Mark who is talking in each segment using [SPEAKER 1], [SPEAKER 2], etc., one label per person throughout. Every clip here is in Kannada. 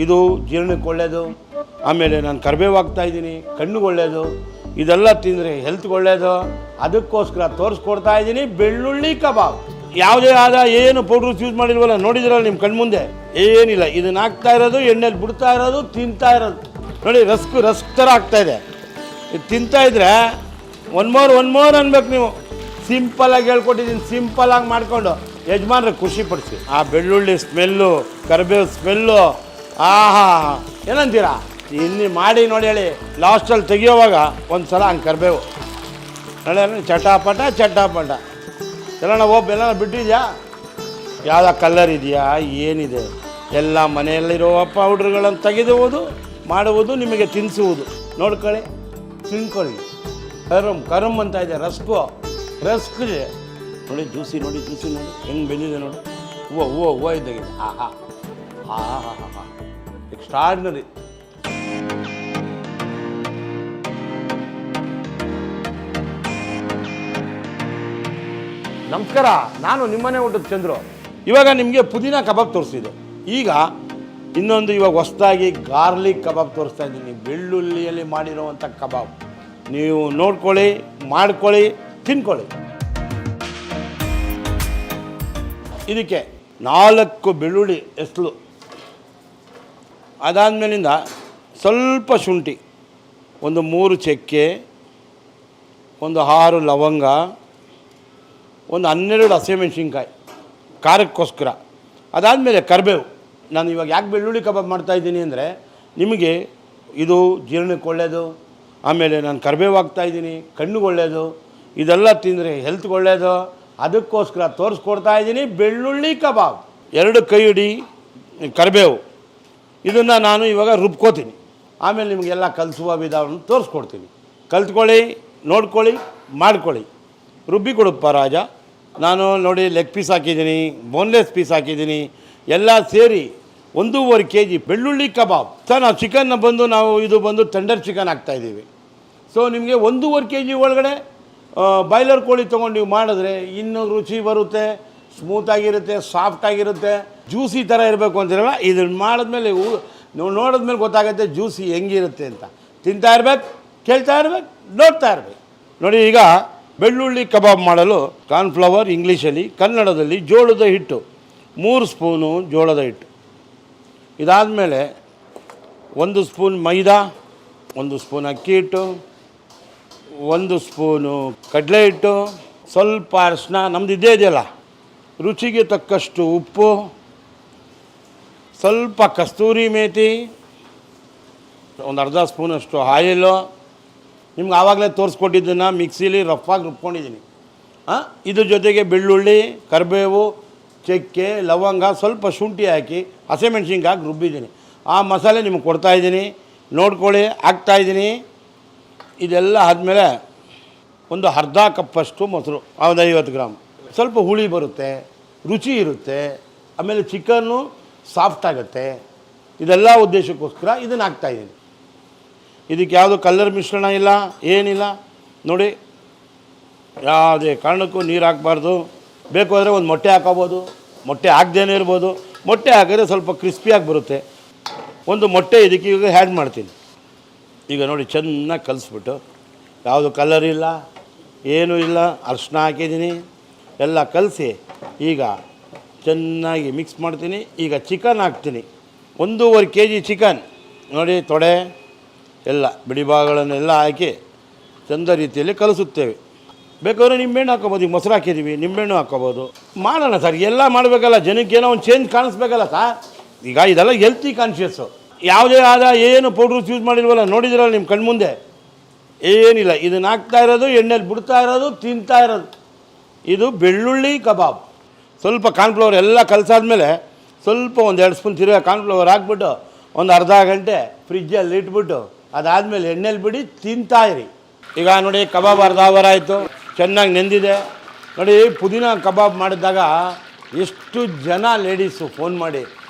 [SPEAKER 1] ಇದು ಜೀರ್ಣಕ್ಕೆ ಒಳ್ಳೆಯದು. ಆಮೇಲೆ ನಾನು ಕರಿಬೇವು ಹಾಕ್ತಾಯಿದ್ದೀನಿ, ಕಣ್ಣಿಗೆ ಒಳ್ಳೆಯದು. ಇದೆಲ್ಲ ತಿಂದರೆ ಹೆಲ್ತ್ಗೆ ಒಳ್ಳೆಯದು. ಅದಕ್ಕೋಸ್ಕರ ತೋರಿಸ್ಕೊಡ್ತಾ ಇದ್ದೀನಿ ಬೆಳ್ಳುಳ್ಳಿ ಕಬಾಬ್. ಯಾವುದೇ ಆದ ಏನು ಪೌಡ್ರಸ್ ಯೂಸ್ ಮಾಡಿಲ್ವಲ್ಲ, ನೋಡಿದ್ರಲ್ಲ ನಿಮ್ಮ ಕಣ್ಮುಂದೆ ಏನಿಲ್ಲ. ಇದನ್ನು ಹಾಕ್ತಾ ಇರೋದು, ಎಣ್ಣೆಲಿ ಬಿಡ್ತಾ ಇರೋದು, ತಿಂತಾ ಇರೋದು. ನೋಡಿ ರಸ್ಕ್ ಥರ ಆಗ್ತಾಯಿದೆ. ಇದು ತಿಂತಾಯಿದ್ರೆ ಒನ್ ಮೋರ್ ಅನ್ಬೇಕು ನೀವು. ಸಿಂಪಲ್ಲಾಗಿ ಹೇಳ್ಕೊಟ್ಟಿದ್ದೀನಿ, ಸಿಂಪಲ್ಲಾಗಿ ಮಾಡಿಕೊಂಡು ಯಜಮಾನ್ರಿಗೆ ಖುಷಿ ಪಡಿಸಿ. ಆ ಬೆಳ್ಳುಳ್ಳಿ ಸ್ಮೆಲ್ಲು, ಕರಿಬೇವು ಸ್ಮೆಲ್ಲು, ಆಹಾ ಏನಂತೀರಾ? ಇಲ್ಲಿ ಮಾಡಿ ನೋಡಿ ಹೇಳಿ. ಲಾಸ್ಟಲ್ಲಿ ತೆಗಿಯೋವಾಗ ಒಂದು ಸಲ ಹಂಗೆ ಕರಿಬೇವು ನೋಡಿ, ಚಟಾಪಟ ಎಲ್ಲ ಎಲ್ಲ ಬಿಟ್ಟಿದ್ಯಾ? ಯಾವುದೋ ಕಲ್ಲರ್ ಇದೆಯಾ, ಏನಿದೆ? ಎಲ್ಲ ಮನೆಯಲ್ಲಿರೋ ಪೌಡ್ರ್ಗಳನ್ನು ತೆಗೆದುವುದು, ಮಾಡುವುದು, ನಿಮಗೆ ತಿನ್ನಿಸುವುದು. ನೋಡ್ಕೊಳ್ಳಿ, ತಿನ್ಕೊಳ್ಳಿ. ಕರಮ್ ಅಂತ ಇದೆ. ರಸ್ಕ್ ಇದೆ ನೋಡಿ. ಜ್ಯೂಸಿ ನೋಡಿ ಹೆಂಗೆ ಬೆಂದಿದೆ ನೋಡಿ. ಹೂವು ಇದ್ದಾಗಿದೆ. ಆಹಾ ಎಕ್ಸ್ಟ್ರಾರ್ಡಿನರಿ. ನಮಸ್ಕಾರ, ನಾನು ನಿಮ್ಮನೆ ಊಟದ ಚಂದ್ರು. ಇವಾಗ ನಿಮಗೆ ಪುದೀನ ಕಬಾಬ್ ತೋರಿಸಿದೆ. ಈಗ ಇನ್ನೊಂದು ಹೊಸದಾಗಿ ಗಾರ್ಲಿಕ್ ಕಬಾಬ್ ತೋರಿಸ್ತಾ ಇದ್ದೀನಿ. ಬೆಳ್ಳುಳ್ಳಿಯಲ್ಲಿ ಮಾಡಿರುವಂಥ ಕಬಾಬ್. ನೀವು ನೋಡ್ಕೊಳ್ಳಿ, ಮಾಡ್ಕೊಳ್ಳಿ, ತಿನ್ಕೊಳ್ಳಿ. ಇದಕ್ಕೆ 4 ಬೆಳ್ಳುಳ್ಳಿ ಎಸ್ಲು, ಅದಾದಮೇಲಿಂದ ಸ್ವಲ್ಪ ಶುಂಠಿ, ಒಂದು 3 ಚಕ್ಕೆ, ಒಂದು 6 ಲವಂಗ, ಒಂದು 12 ಹಸಿಮೆಣ್ಸಿನ್ಕಾಯಿ ಖಾರಕ್ಕೋಸ್ಕರ. ಅದಾದಮೇಲೆ ಕರಿಬೇವು. ನಾನು ಇವಾಗ ಯಾಕೆ ಬೆಳ್ಳುಳ್ಳಿ ಕಬಾಬ್ ಮಾಡ್ತಾಯಿದ್ದೀನಿ ಅಂದರೆ, ನಿಮಗೆ ಇದು ಜೀರ್ಣಕ್ಕೆ ಒಳ್ಳೆಯದು. ಆಮೇಲೆ ನಾನು ಕರಿಬೇವು ಹಾಕ್ತಾಯಿದ್ದೀನಿ, ಕಣ್ಣಿಗೆ ಒಳ್ಳೆಯದು. ಇದೆಲ್ಲ ತಿಂದರೆ ಹೆಲ್ತ್ಗೆ ಒಳ್ಳೆಯದು. ಅದಕ್ಕೋಸ್ಕರ ತೋರಿಸ್ಕೊಡ್ತಾ ಇದ್ದೀನಿ ಬೆಳ್ಳುಳ್ಳಿ ಕಬಾಬ್. 2 ಕೈ ಹಿಡಿ ಕರಿಬೇವು. ಇದನ್ನು ನಾನು ಇವಾಗ ರುಬ್ಕೋತೀನಿ. ಆಮೇಲೆ ನಿಮಗೆಲ್ಲ ಕಲಿಸುವ ವಿಧಾನವನ್ನು ತೋರಿಸ್ಕೊಡ್ತೀನಿ. ಕಲ್ತ್ಕೊಳ್ಳಿ, ನೋಡ್ಕೊಳ್ಳಿ, ಮಾಡ್ಕೊಳ್ಳಿ. ರುಬ್ಬಿ ಕೊಡಪ್ಪ ರಾಜ. ನಾನು ನೋಡಿ ಲೆಗ್ ಪೀಸ್ ಹಾಕಿದ್ದೀನಿ, ಬೋನ್ಲೆಸ್ ಪೀಸ್ ಹಾಕಿದ್ದೀನಿ, ಎಲ್ಲ ಸೇರಿ 1.5 kg ಬೆಳ್ಳುಳ್ಳಿ ಕಬಾಬ್. ಸರ್, ನಾವು ಚಿಕನ್ನ ಇದು ಟೆಂಡರ್ ಚಿಕನ್ ಹಾಕ್ತಾಯಿದ್ದೀವಿ. ಸೊ ನಿಮಗೆ 1.5 kg ಒಳಗಡೆ ಬಾಯ್ಲರ್ ಕೋಳಿ ತೊಗೊಂಡು ನೀವು ಮಾಡಿದ್ರೆ ಇನ್ನೂ ರುಚಿ ಬರುತ್ತೆ, ಸ್ಮೂತಾಗಿರುತ್ತೆ, ಸಾಫ್ಟಾಗಿರುತ್ತೆ, ಜ್ಯೂಸಿ ಥರ ಇರಬೇಕು ಅಂತಿರಲ್ಲ. ಇದನ್ನು ಮಾಡಿದ್ಮೇಲೆ ನೀವು ನೋಡಿದ್ಮೇಲೆ ಗೊತ್ತಾಗುತ್ತೆ ಜ್ಯೂಸಿ ಹೆಂಗಿರುತ್ತೆ ಅಂತ. ತಿಂತಾ ಇರ್ಬೇಕು, ಕೇಳ್ತಾ ಇರ್ಬೇಕು, ನೋಡ್ತಾ ಇರ್ಬೇಕು. ನೋಡಿ, ಈಗ ಬೆಳ್ಳುಳ್ಳಿ ಕಬಾಬ್ ಮಾಡಲು ಕಾರ್ನ್ಫ್ಲವರ್ ಇಂಗ್ಲೀಷಲ್ಲಿ, ಕನ್ನಡದಲ್ಲಿ ಜೋಳದ ಹಿಟ್ಟು 3 ಸ್ಪೂನು ಜೋಳದ ಹಿಟ್ಟು. ಇದಾದಮೇಲೆ 1 ಸ್ಪೂನ್ ಮೈದಾ, 1 ಸ್ಪೂನ್ ಅಕ್ಕಿ ಹಿಟ್ಟು, 1 ಸ್ಪೂನು ಕಡಲೆ ಹಿಟ್ಟು, ಸ್ವಲ್ಪ ಅರಿಶಿನ, ನಮ್ಮದು ಇದೇ ಇದೆಯಲ್ಲ, ರುಚಿಗೆ ತಕ್ಕಷ್ಟು ಉಪ್ಪು, ಸ್ವಲ್ಪ ಕಸ್ತೂರಿ ಮೇಥಿ, ಒಂದು ಅರ್ಧ ಸ್ಪೂನಷ್ಟು ಆಯಿಲು. ನಿಮ್ಗೆ ಆವಾಗಲೇ ತೋರಿಸ್ಕೊಟ್ಟಿದ್ದನ್ನು ಮಿಕ್ಸಿಲಿ ರಫಾಗಿ ರುಬ್ಕೊಂಡಿದ್ದೀನಿ. ಇದ್ರ ಜೊತೆಗೆ ಬೆಳ್ಳುಳ್ಳಿ, ಕರಿಬೇವು, ಚಕ್ಕೆ, ಲವಂಗ, ಸ್ವಲ್ಪ ಶುಂಠಿ ಹಾಕಿ ಹಸಿಮೆಣ್ಸಿನ್ಕಾಯಿ ರುಬ್ಬಿದ್ದೀನಿ. ಆ ಮಸಾಲೆ ನಿಮಗೆ ಕೊಡ್ತಾಯಿದ್ದೀನಿ, ನೋಡ್ಕೊಳ್ಳಿ, ಹಾಕ್ತಾಯಿದ್ದೀನಿ. ಇದೆಲ್ಲ ಆದಮೇಲೆ ಒಂದು ಅರ್ಧ ಕಪ್ಪಷ್ಟು ಮೊಸರು, 50 ಗ್ರಾಮ್. ಸ್ವಲ್ಪ ಹುಳಿ ಬರುತ್ತೆ, ರುಚಿ ಇರುತ್ತೆ, ಆಮೇಲೆ ಚಿಕನ್ನು ಸಾಫ್ಟ್ ಆಗುತ್ತೆ. ಇದೆಲ್ಲ ಉದ್ದೇಶಕ್ಕೋಸ್ಕರ ಇದನ್ನು ಹಾಕ್ತಾಯಿದ್ದೀನಿ. ಇದಕ್ಕೆ ಯಾವುದು ಕಲ್ಲರ್ ಮಿಶ್ರಣ ಇಲ್ಲ, ಏನಿಲ್ಲ. ನೋಡಿ, ಯಾವುದೇ ಕಾರಣಕ್ಕೂ ನೀರು ಹಾಕಬಾರ್ದು. ಬೇಕು ಅಂದರೆ ಒಂದು ಮೊಟ್ಟೆ ಹಾಕೋಬೋದು, ಮೊಟ್ಟೆ ಹಾಕ್ದೇನೆ ಇರ್ಬೋದು. ಮೊಟ್ಟೆ ಹಾಕಿದ್ರೆ ಸ್ವಲ್ಪ ಕ್ರಿಸ್ಪಿಯಾಗಿ ಬರುತ್ತೆ. ಒಂದು ಮೊಟ್ಟೆ ಇದಕ್ಕೆ ಈಗ ಆ್ಯಡ್ ಮಾಡ್ತೀನಿ. ಈಗ ನೋಡಿ, ಚೆನ್ನಾಗಿ ಕಲಿಸ್ಬಿಟ್ಟು, ಯಾವುದು ಕಲರ್ ಇಲ್ಲ, ಏನೂ ಇಲ್ಲ, ಅರಿಶಿನ ಹಾಕಿದ್ದೀನಿ, ಎಲ್ಲ ಕಲಸಿ ಈಗ ಚೆನ್ನಾಗಿ ಮಿಕ್ಸ್ ಮಾಡ್ತೀನಿ. ಈಗ ಚಿಕನ್ ಹಾಕ್ತೀನಿ. 1.5 kg ಚಿಕನ್ ನೋಡಿ, ತೊಡೆ ಎಲ್ಲ ಬಿಡಿ ಭಾಗಗಳನ್ನೆಲ್ಲ ಹಾಕಿ ಚಂದ ರೀತಿಯಲ್ಲಿ ಕಲಿಸುತ್ತೇವೆ. ಬೇಕಾದ್ರೆ ನಿಂಬೆಹಣ್ಣು ಹಾಕೋಬೋದು. ಈಗ ಮೊಸರು ಹಾಕಿದ್ದೀವಿ, ನಿಂಬೆಹಣ್ಣು ಹಾಕೋಬೋದು. ಮಾಡೋಣ ಸರ್, ಎಲ್ಲ ಮಾಡಬೇಕಲ್ಲ, ಜನಕ್ಕೆ ಏನೋ ಒಂದು ಚೇಂಜ್ ಕಾಣಿಸ್ಬೇಕಲ್ಲ ಸರ್. ಈಗ ಇದೆಲ್ಲ ಹೆಲ್ತಿ ಕಾನ್ಷಿಯಸ್ಸು. ಯಾವುದೇ ಆದ ಏನು ಪೌಡ್ರಸ್ ಯೂಸ್ ಮಾಡಿಲ್ವಲ್ಲ, ನೋಡಿದ್ರಲ್ಲ ನಿಮ್ಮ ಕಣ್ಮುಂದೆ ಏನಿಲ್ಲ. ಇದನ್ನು ಹಾಕ್ತಾ ಇರೋದು, ಎಣ್ಣೆಲಿ ಬಿಡ್ತಾ ಇರೋದು, ತಿಂತಾ ಇರೋದು. ಇದು ಬೆಳ್ಳುಳ್ಳಿ ಕಬಾಬ್. ಸ್ವಲ್ಪ ಕಾರ್ನ್ಫ್ಲವರ್ ಎಲ್ಲ ಕಲಸಾದ್ಮೇಲೆ ಸ್ವಲ್ಪ 1-2 ಸ್ಪೂನ್ ತಿರುಗಾ ಕಾರ್ನ್ಫ್ಲವರ್ ಹಾಕ್ಬಿಟ್ಟು ಒಂದು ಅರ್ಧ ಗಂಟೆ ಫ್ರಿಜ್ಜಲ್ಲಿ ಇಟ್ಬಿಟ್ಟು ಅದಾದಮೇಲೆ ಎಣ್ಣೆಲಿ ಬಿಡಿ, ತಿಂತಾಯಿರಿ. ಈಗ ನೋಡಿ, ಕಬಾಬ್ ಅರ್ಧ ಅವರ್ ಆಯಿತು, ಚೆನ್ನಾಗಿ ನೆಂದಿದೆ. ನೋಡಿ, ಪುದೀನ ಕಬಾಬ್ ಮಾಡಿದಾಗ ಎಷ್ಟು ಜನ ಲೇಡೀಸು ಫೋನ್ ಮಾಡಿ,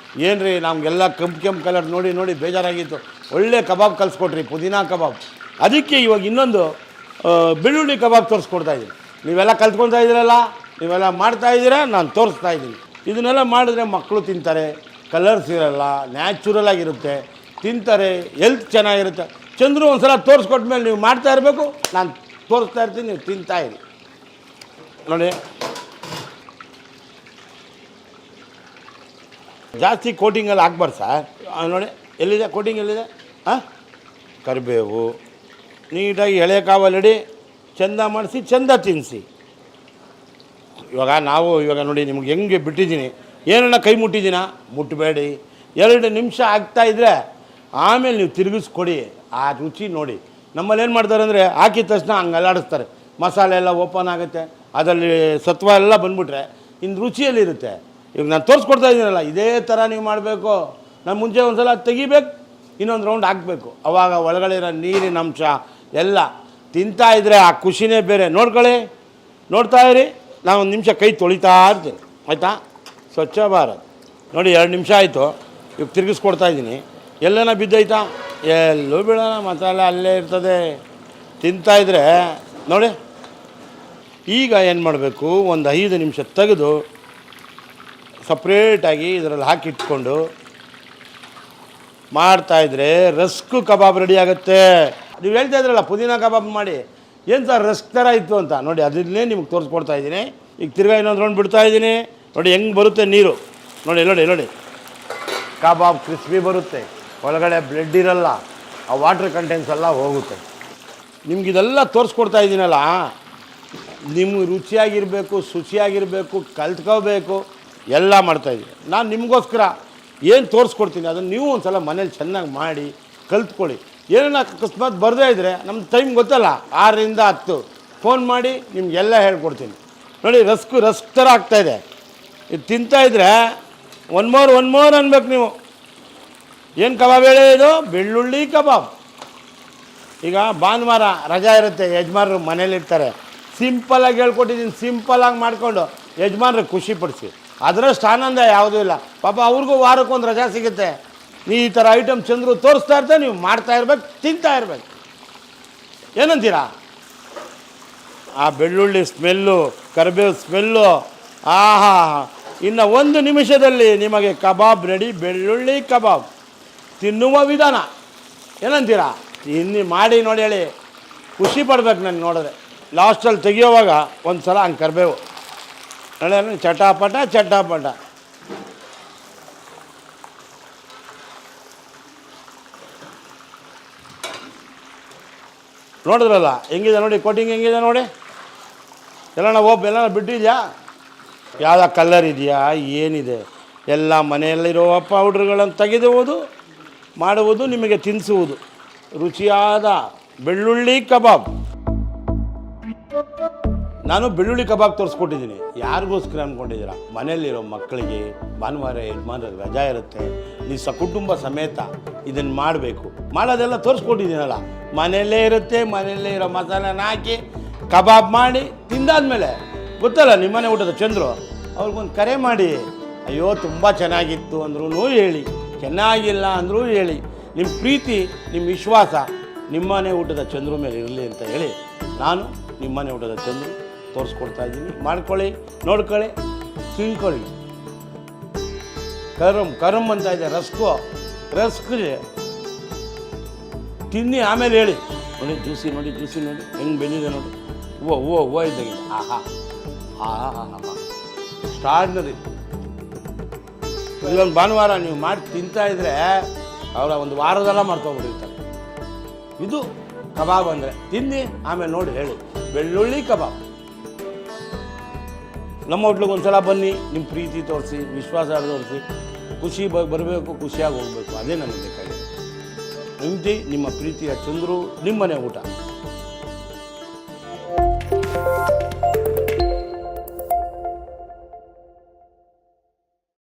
[SPEAKER 1] ಏನು ರೀ ನಮಗೆಲ್ಲ ಕೆಂಪು ಕಲರ್ ನೋಡಿ ಬೇಜಾರಾಗಿತ್ತು, ಒಳ್ಳೆ ಕಬಾಬ್ ಕಲಿಸ್ಕೊಟ್ರಿ, ಪುದೀನ ಕಬಾಬ್. ಅದಕ್ಕೆ ಇವಾಗ ಇನ್ನೊಂದು ಬೆಳ್ಳುಳ್ಳಿ ಕಬಾಬ್ ತೋರಿಸ್ಕೊಡ್ತಾಯಿದ್ದೀನಿ. ನೀವೆಲ್ಲ ಕಲ್ತ್ಕೊಳ್ತಾ ಇದ್ದೀರಲ್ಲ, ನೀವೆಲ್ಲ ಮಾಡ್ತಾಯಿದ್ದೀರಾ, ನಾನು ತೋರಿಸ್ತಾ ಇದ್ದೀನಿ. ಇದನ್ನೆಲ್ಲ ಮಾಡಿದ್ರೆ ಮಕ್ಕಳು ತಿಂತಾರೆ, ಕಲರ್ಸ್ ಇರಲ್ಲ, ನ್ಯಾಚುರಲ್ ಆಗಿರುತ್ತೆ, ತಿಂತಾರೆ, ಹೆಲ್ತ್ ಚೆನ್ನಾಗಿರುತ್ತೆ. ಚಂದ್ರು ಒಂದು ಸಲ ತೋರಿಸ್ಕೊಟ್ಮೇಲೆ ನೀವು ಮಾಡ್ತಾ ಇರಬೇಕು, ನಾನು ತೋರಿಸ್ತಾ ಇರ್ತೀನಿ, ನೀವು ತಿಂತಾಯಿರಿ. ನೋಡಿ, ಜಾಸ್ತಿ ಕೋಟಿಂಗಲ್ಲಿ ಹಾಕ್ಬಾರ್ದು ಸರ್. ನೋಡಿ ಎಲ್ಲಿದೆ ಕೋಟಿಂಗ್, ಎಲ್ಲಿದೆ? ಹಾಂ, ಕರಿಬೇವು ನೀಟಾಗಿ ಎಳೆ ಕಾವಲಿಡಿ, ಚೆಂದ ಮಾಡಿಸಿ, ಚೆಂದ ತಿನ್ನಿಸಿ. ಇವಾಗ ನೋಡಿ ನಿಮ್ಗೆ ಹೆಂಗೆ ಬಿಟ್ಟಿದ್ದೀನಿ, ಏನನ್ನ ಕೈ ಮುಟ್ಟಿದ್ದೀನ, ಮುಟ್ಟಬೇಡಿ. 2 ನಿಮಿಷ ಆಗ್ತಾಯಿದ್ರೆ ಆಮೇಲೆ ನೀವು ತಿರುಗಿಸ್ಕೊಡಿ, ಆ ರುಚಿ ನೋಡಿ. ನಮ್ಮಲ್ಲಿ ಏನು ಮಾಡ್ತಾರೆ ಅಂದರೆ ಹಾಕಿದ ತಕ್ಷಣ ಹಂಗೆ ಅಲ್ಲಾಡಿಸ್ತಾರೆ, ಮಸಾಲೆ ಎಲ್ಲ ಓಪನ್ ಆಗುತ್ತೆ, ಅದರಲ್ಲಿ ಸತ್ವ ಎಲ್ಲ ಬಂದುಬಿಟ್ರೆ ಇನ್ನು ರುಚಿಯಲ್ಲಿರುತ್ತೆ. ಈಗ ನಾನು ತೋರಿಸ್ಕೊಡ್ತಾ ಇದ್ದೀನಲ್ಲ, ಇದೇ ಥರ ನೀವು ಮಾಡಬೇಕು. ನಾನು ಮುಂಚೆ ಒಂದು ಸಲ ತೆಗಿಬೇಕು, ಇನ್ನೊಂದು ರೌಂಡ್ ಹಾಕಬೇಕು, ಆವಾಗ ಒಳಗಡೆ ಇರೋ ನೀರಿನ ಅಂಶ ಎಲ್ಲ ತಿಂತಾಯಿದ್ರೆ ಆ ಖುಷಿನೇ ಬೇರೆ. ನೋಡ್ಕೊಳ್ಳಿ, ನೋಡ್ತಾ ಇರಿ. ನಾನು 1 ನಿಮಿಷ ಕೈ ತೊಳಿತಾ ಇರ್ತೀನಿ, ಆಯಿತಾ? ಸ್ವಚ್ಛ ಭಾರತ್. ನೋಡಿ 2 ನಿಮಿಷ ಆಯಿತು, ಈಗ ತಿರುಗಿಸ್ಕೊಡ್ತಾ ಇದ್ದೀನಿ. ಎಲ್ಲನ ಬಿದ್ದೈತಾ? ಎಲ್ಲೂ ಬೀಳೋಣ, ಮಸಾಲೆ ಅಲ್ಲೇ ಇರ್ತದೆ. ತಿಂತಾಯಿದ್ರೆ ನೋಡಿ. ಈಗ ಏನು ಮಾಡಬೇಕು, ಒಂದು 5 ನಿಮಿಷ ತೆಗೆದು ಸಪ್ರೇಟಾಗಿ ಇದರಲ್ಲಿ ಹಾಕಿಟ್ಕೊಂಡು ಮಾಡ್ತಾಯಿದ್ರೆ ರಸ್ಕು ಕಬಾಬ್ ರೆಡಿ ಆಗುತ್ತೆ. ನೀವು ಹೇಳ್ತಾ ಇದ್ರಲ್ಲ ಪುದೀನ ಕಬಾಬ್ ಮಾಡಿ, ಏನು ಸರ್ ರಸ್ಕ್ ಥರ ಇತ್ತು ಅಂತ. ನೋಡಿ ಅದನ್ನೇ ನಿಮ್ಗೆ ತೋರಿಸ್ಕೊಡ್ತಾ ಇದ್ದೀನಿ. ಈಗ ತಿರ್ಗಾ ಇನ್ನೊಂದು ರೌಂಡ್ ಬಿಡ್ತಾ ಇದ್ದೀನಿ. ನೋಡಿ ಹೆಂಗೆ ಬರುತ್ತೆ ನೀರು, ನೋಡಿ ನೋಡಿ ನೋಡಿ. ಕಬಾಬ್ ಕ್ರಿಸ್ಪಿ ಬರುತ್ತೆ, ಒಳಗಡೆ ಬ್ಲೆಡ್ ಇರಲ್ಲ, ಆ ವಾಟ್ರ್ ಕಂಟೆಂಟ್ಸ್ ಎಲ್ಲ ಹೋಗುತ್ತೆ. ನಿಮ್ಗಿದೆಲ್ಲ ತೋರಿಸ್ಕೊಡ್ತಾ ಇದ್ದೀನಲ್ಲ, ನಿಮ್ಗೆ ರುಚಿಯಾಗಿರಬೇಕು, ಶುಚಿಯಾಗಿರಬೇಕು, ಕಲ್ತ್ಕೋಬೇಕು, ಎಲ್ಲ ಮಾಡ್ತಾಯಿದ್ದೀನಿ. ನಾನು ನಿಮಗೋಸ್ಕರ ಏನು ತೋರಿಸ್ಕೊಡ್ತೀನಿ ಅದನ್ನು ನೀವು ಒಂದು ಸಲ ಮನೇಲಿ ಚೆನ್ನಾಗಿ ಮಾಡಿ ಕಲ್ತ್ಕೊಳ್ಳಿ. ಏನನ್ನ ಅಕಸ್ಮಾತ್ ಬರದೇ ಇದ್ದರೆ ನಮ್ಮ ಟೈಮ್ ಗೊತ್ತಲ್ಲ, 6ರಿಂದ 10 ಫೋನ್ ಮಾಡಿ ನಿಮಗೆಲ್ಲ ಹೇಳ್ಕೊಡ್ತೀನಿ. ನೋಡಿ ರಸ್ಕ್ ಥರ ಆಗ್ತಾಯಿದೆ. ಇದು ತಿಂತಾಯಿದ್ರೆ ಒನ್ ಮೋರ್ ಅನ್ಬೇಕು ನೀವು. ಏನು ಕಬಾಬ್ ಹೇಳಿ ಇದು? ಬೆಳ್ಳುಳ್ಳಿ ಕಬಾಬ್. ಈಗ ಭಾನುವಾರ ರಜಾ ಇರುತ್ತೆ, ಯಜಮಾನರು ಮನೇಲಿರ್ತಾರೆ, ಸಿಂಪಲ್ಲಾಗಿ ಹೇಳ್ಕೊಟ್ಟಿದ್ದೀನಿ. ಸಿಂಪಲ್ಲಾಗಿ ಮಾಡಿಕೊಂಡು ಯಜಮಾನ್ರಿಗೆ ಖುಷಿಪಡಿಸಿ. ಅದರಷ್ಟು ಆನಂದ ಯಾವುದೂ ಇಲ್ಲ. ಪಾಪ ಅವ್ರಿಗೂ ವಾರಕ್ಕೊಂದು ರಜಾ ಸಿಗುತ್ತೆ. ನೀ ಈ ಥರ ಐಟಮ್ ಚಂದ್ರು ತೋರಿಸ್ತಾ ಇರ್ತಾರೆ, ನೀವು ಮಾಡ್ತಾ ಇರ್ಬೇಕು, ತಿಂತಾ ಇರ್ಬೇಕು. ಏನಂತೀರಾ? ಆ ಬೆಳ್ಳುಳ್ಳಿ ಸ್ಮೆಲ್ಲು, ಕರಿಬೇವು ಸ್ಮೆಲ್ಲು, ಆಹಾ! ಇನ್ನು 1 ನಿಮಿಷದಲ್ಲಿ ನಿಮಗೆ ಕಬಾಬ್ ರೆಡಿ. ಬೆಳ್ಳುಳ್ಳಿ ಕಬಾಬ್ ತಿನ್ನುವ ವಿಧಾನ ಏನಂತೀರಾ? ಇನ್ನು ಮಾಡಿ ನೋಡಿ, ಹೇಳಿ ಖುಷಿ ಪಡ್ಬೇಕು ನನಗೆ ನೋಡಿದ್ರೆ. ಲಾಸ್ಟಲ್ಲಿ ತೆಗಿಯೋವಾಗ ಒಂದು ಸಲ ಹಂಗೆ ಕರಿಬೇವು ನೋಡಿ, ಚಟಾಪಟ ಚಟಾಪಟ. ನೋಡಿದ್ರಲ್ಲ ಹೆಂಗಿದೆ ನೋಡಿ, ಕೋಟಿಂಗ್ ಹೆಂಗಿದೆ ನೋಡಿ. ಎಲ್ಲನ ಬಿಟ್ಟಿದೆಯಾ? ಯಾವುದೋ ಕಲ್ಲರ್ ಇದೆಯಾ, ಏನಿದೆ? ಎಲ್ಲ ಮನೆಯಲ್ಲಿರುವ ಪೌಡ್ರ್ಗಳನ್ನು ತೆಗೆದುವುದು, ಮಾಡುವುದು, ನಿಮಗೆ ತಿನ್ನಿಸುವುದು ರುಚಿಯಾದ ಬೆಳ್ಳುಳ್ಳಿ ಕಬಾಬ್. ನಾನು ಬೆಳ್ಳುಳ್ಳಿ ಕಬಾಬ್ ತೋರಿಸ್ಕೊಟ್ಟಿದ್ದೀನಿ. ಯಾರಿಗೋಸ್ಕರ ಅಂದ್ಕೊಂಡಿದ್ದೀರಾ? ಮನೆಯಲ್ಲಿರೋ ಮಕ್ಕಳಿಗೆ ಭಾನುವಾರ ಯಜಮಾನರಿಗೆ ರಜಾ ಇರುತ್ತೆ, ನೀವು ಸಕುಟುಂಬ ಸಮೇತ ಇದನ್ನು ಮಾಡಬೇಕು. ಮಾಡೋದೆಲ್ಲ ತೋರಿಸ್ಕೊಟ್ಟಿದ್ದೀನಲ್ಲ, ಮನೆಯಲ್ಲೇ ಇರುತ್ತೆ. ಮನೆಯಲ್ಲೇ ಇರೋ ಮಸಾಲೆನ ಹಾಕಿ ಕಬಾಬ್ ಮಾಡಿ ತಿಂದಾದ್ಮೇಲೆ ಗೊತ್ತಲ್ಲ ನಿಮ್ಮನೆ ಊಟದ ಚಂದ್ರು, ಅವ್ರಿಗೊಂದು ಕರೆ ಮಾಡಿ, ಅಯ್ಯೋ ತುಂಬ ಚೆನ್ನಾಗಿತ್ತು ಅಂದ್ರೂ ಹೇಳಿ, ಚೆನ್ನಾಗಿಲ್ಲ ಅಂದರೂ ಹೇಳಿ. ನಿಮ್ಮ ಪ್ರೀತಿ, ನಿಮ್ಮ ವಿಶ್ವಾಸ ನಿಮ್ಮನೆ ಊಟದ ಚಂದ್ರು ಮೇಲೆ ಇರಲಿ ಅಂತ ಹೇಳಿ ನಾನು ನಿಮ್ಮನೆ ಊಟದ ಚಂದ್ರು ತೋರಿಸ್ಕೊಡ್ತಾ ಇದ್ದೀನಿ. ಮಾಡ್ಕೊಳ್ಳಿ, ನೋಡ್ಕೊಳ್ಳಿ, ತಿಳ್ಕೊಳ್ಳಿ. ಕರಮ್ ಅಂತ ಇದೆ, ರಸ್ಕ್ ತಿನ್ನಿ, ಆಮೇಲೆ ಹೇಳಿ. ನೋಡಿ ಜ್ಯೂಸಿ ನೋಡಿ ಹೆಂಗೆ ಬೆಂದಿದೆ ನೋಡಿ. ಹೂವು ಇದ್ದಾಗಿದೆ. ಆಹಾ ಸ್ಟಾರ್ನರಿ. ಇದೊಂದು ಭಾನುವಾರ ನೀವು ಮಾಡಿ ತಿಂತಾಯಿದ್ರೆ ಅವರ ಒಂದು ವಾರದೆಲ್ಲ ಮಾಡ್ಕೊಬಿಟ್ಟಿರ್ತಾರೆ. ಇದು ಕಬಾಬ್ ಅಂದರೆ. ತಿನ್ನಿ ಆಮೇಲೆ ನೋಡಿ ಹೇಳಿ. ಬೆಳ್ಳುಳ್ಳಿ ಕಬಾಬ್. ನಮ್ಮ ಹೋಟ್ಲಿಗೆ ಒಂದು ಸಲ ಬನ್ನಿ, ನಿಮ್ಮ ಪ್ರೀತಿ ತೋರಿಸಿ, ವಿಶ್ವಾಸ ತೋರಿಸಿ, ಖುಷಿ ಬರಬೇಕು, ಖುಷಿಯಾಗಿ ಹೋಗಬೇಕು. ಅದೇ ನನಗೆ ಬೇಕಾಗಿದೆ. ನಿಮ್ಮ ಪ್ರೀತಿಯ ಚಂದ್ರು, ನಿಮ್ಮನೆ ಊಟ.